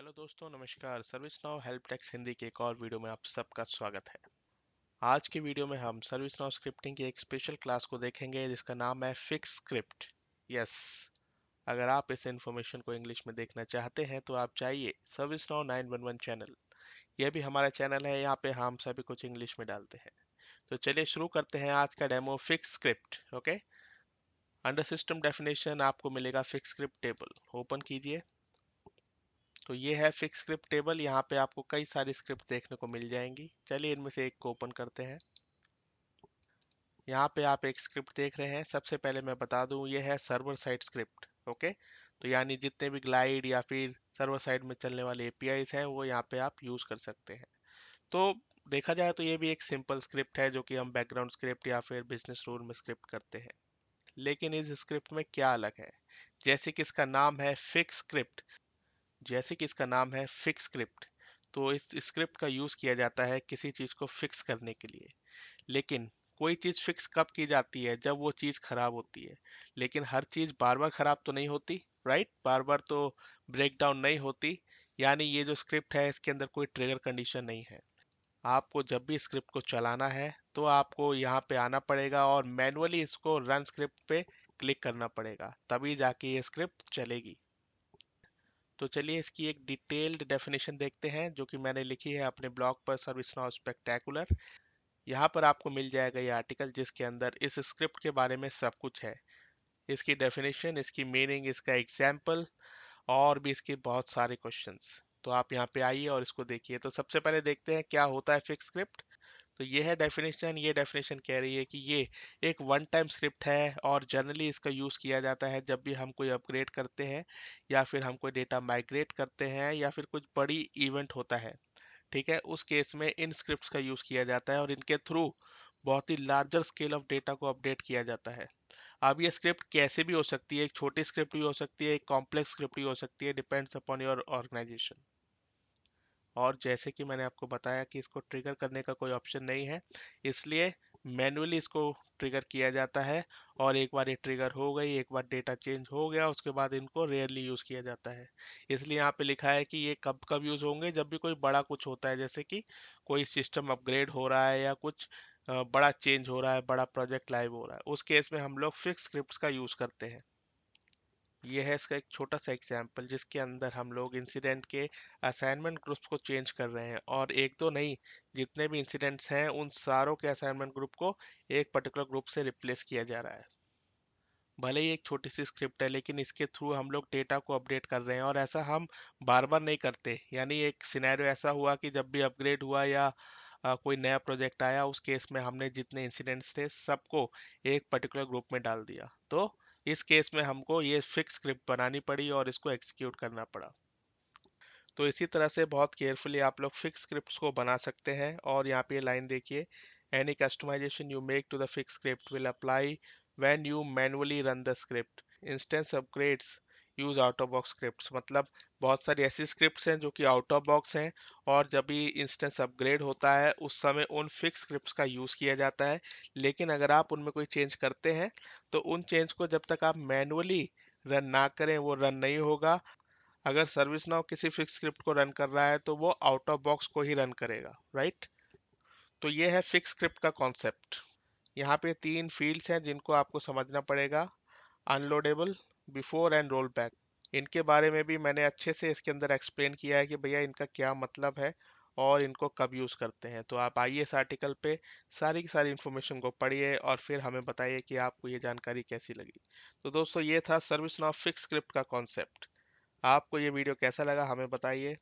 Hello दोस्तों, नमस्कार। Service now help desk Hindi के एक और वीडियो में आप सबका स्वागत है। आज के वीडियो में हम सर्विस नाउ स्क्रिप्टिंग की एक स्पेशल क्लास को देखेंगे जिसका नाम है फिक्स स्क्रिप्ट। यस, अगर आप इस इंफॉर्मेशन को इंग्लिश में देखना चाहते हैं तो आप जाइए सर्विस नाउ 911 चैनल। यह भी हमारा चैनल है, यहाँ पे हम सभी कुछ इंग्लिश में डालते हैं। तो चलिए शुरू करते हैं आज का demo fix script. Okay, under system definition आपको मिलेगा फिक्स स्क्रिप्ट टेबल। ओपन कीजिए। तो ये है फिक्स स्क्रिप्ट टेबल। यहाँ पे आपको कई सारी स्क्रिप्ट देखने को मिल जाएंगी। चलिए इनमें से एक को ओपन करते हैं। यहाँ पे आप एक स्क्रिप्ट देख रहे हैं। सबसे पहले मैं बता दूं, ये है सर्वर साइड स्क्रिप्ट। ओके, तो यानी जितने भी ग्लाइड या फिर सर्वर साइड में चलने वाले एपीआईज हैं वो यहाँ पे आप यूज कर सकते हैं। तो देखा जाए तो ये भी एक सिंपल स्क्रिप्ट है जो कि हम बैकग्राउंड स्क्रिप्ट या फिर बिजनेस रूल में स्क्रिप्ट करते हैं। लेकिन इस स्क्रिप्ट में क्या अलग है? जैसे कि इसका नाम है फिक्स स्क्रिप्ट जैसे कि इसका नाम है फिक्स स्क्रिप्ट, तो इस स्क्रिप्ट का यूज किया जाता है किसी चीज को फिक्स करने के लिए। लेकिन कोई चीज फिक्स कब की जाती है? जब वो चीज खराब होती है। लेकिन हर चीज बार बार खराब तो नहीं होती, राइट? बार बार तो ब्रेक डाउन नहीं होती। यानी ये जो स्क्रिप्ट है इसके अंदर कोई ट्रिगर कंडीशन नहीं है। आपको जब भी स्क्रिप्ट को चलाना है तो आपको यहाँ पे आना पड़ेगा और मैनुअली इसको रन स्क्रिप्ट पे क्लिक करना पड़ेगा, तभी जाके ये स्क्रिप्ट चलेगी। तो चलिए इसकी एक डिटेल्ड डेफिनेशन देखते हैं जो कि मैंने लिखी है अपने ब्लॉग पर सर्विस नाउ स्पेक्टेकुलर। यहाँ पर आपको मिल जाएगा ये आर्टिकल जिसके अंदर इस स्क्रिप्ट के बारे में सब कुछ है। इसकी डेफिनेशन, इसकी मीनिंग, इसका एग्जाम्पल और भी इसके बहुत सारे क्वेश्चंस। तो आप यहाँ पे आइए और इसको देखिए। तो सबसे पहले देखते हैं क्या होता है फिक्स स्क्रिप्ट। तो ये है डेफिनेशन। ये डेफिनेशन कह रही है कि ये एक वन टाइम स्क्रिप्ट है और जनरली इसका यूज़ किया जाता है जब भी हम कोई अपग्रेड करते हैं या फिर हम कोई डेटा माइग्रेट करते हैं या फिर कुछ बड़ी इवेंट होता है। ठीक है, उस केस में इन स्क्रिप्ट्स का यूज़ किया जाता है और इनके थ्रू बहुत ही लार्जर स्केल ऑफ डेटा को अपडेट किया जाता है। अब ये स्क्रिप्ट कैसे भी हो सकती है, एक छोटी स्क्रिप्ट भी हो सकती है, एक कॉम्प्लेक्स स्क्रिप्ट भी हो सकती है, डिपेंड्स अपॉन योर ऑर्गेनाइजेशन। और जैसे कि मैंने आपको बताया कि इसको ट्रिगर करने का कोई ऑप्शन नहीं है, इसलिए मैन्युअली इसको ट्रिगर किया जाता है। और एक बार ये ट्रिगर हो गई, एक बार डेटा चेंज हो गया, उसके बाद इनको रेयरली यूज़ किया जाता है। इसलिए यहाँ पे लिखा है कि ये कब कब यूज़ होंगे? जब भी कोई बड़ा कुछ होता है, जैसे कि कोई सिस्टम अपग्रेड हो रहा है या कुछ बड़ा चेंज हो रहा है, बड़ा प्रोजेक्ट लाइव हो रहा है, उस केस में हम लोग फिक्स स्क्रिप्ट्स का यूज़ करते हैं। ये है इसका एक छोटा सा एग्जाम्पल जिसके अंदर हम लोग इंसिडेंट के असाइनमेंट ग्रुप्स को चेंज कर रहे हैं और एक दो नहीं, जितने भी इंसिडेंट्स हैं उन सारों के असाइनमेंट ग्रुप को एक पर्टिकुलर ग्रुप से रिप्लेस किया जा रहा है। भले ही एक छोटी सी स्क्रिप्ट है लेकिन इसके थ्रू हम लोग डेटा को अपडेट कर रहे हैं और ऐसा हम बार बार नहीं करते। यानी एक सिनेरियो ऐसा हुआ कि जब भी अपग्रेड हुआ या कोई नया प्रोजेक्ट आया, उस केस में हमने जितने इंसिडेंट्स थे सबको एक पर्टिकुलर ग्रुप में डाल दिया। तो इस केस में हमको ये फिक्स स्क्रिप्ट बनानी पड़ी और इसको एग्जीक्यूट करना पड़ा। तो इसी तरह से बहुत केयरफुली आप लोग फिक्स स्क्रिप्ट्स को बना सकते हैं। और यहाँ पे लाइन देखिए, any customization you make to the fix script will apply when you manually run the script. Instance upgrades use out of box scripts. मतलब बहुत सारी ऐसी स्क्रिप्ट्स हैं जो कि आउट ऑफ बॉक्स हैं और जब भी इंस्टेंस अपग्रेड होता है उस समय उन फिक्स स्क्रिप्ट्स का यूज किया जाता है। लेकिन अगर आप उनमें कोई चेंज करते हैं तो उन चेंज को जब तक आप मैनुअली रन ना करें वो रन नहीं होगा। अगर सर्विस नाउ किसी फिक्स स्क्रिप्ट को रन कर रहा है तो वो आउट ऑफ बॉक्स को ही रन करेगा, राइट? तो ये है फिक्स स्क्रिप्ट का कॉन्सेप्ट। यहाँ पे तीन फील्ड्स हैं जिनको आपको समझना पड़ेगा। अनलोडेबल, बिफोर एंड रोल बैक। इनके बारे में भी मैंने अच्छे से इसके अंदर एक्सप्लेन किया है कि भैया इनका क्या मतलब है और इनको कब यूज़ करते हैं। तो आप आइए इस आर्टिकल पे, सारी की सारी इन्फॉर्मेशन को पढ़िए और फिर हमें बताइए कि आपको ये जानकारी कैसी लगी। तो दोस्तों ये था सर्विस नाउ फिक्स स्क्रिप्ट का कॉन्सेप्ट। आपको ये वीडियो कैसा लगा हमें बताइए।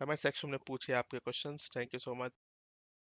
कमेंट सेक्शन में पूछिए आपके questions. Thank you so much.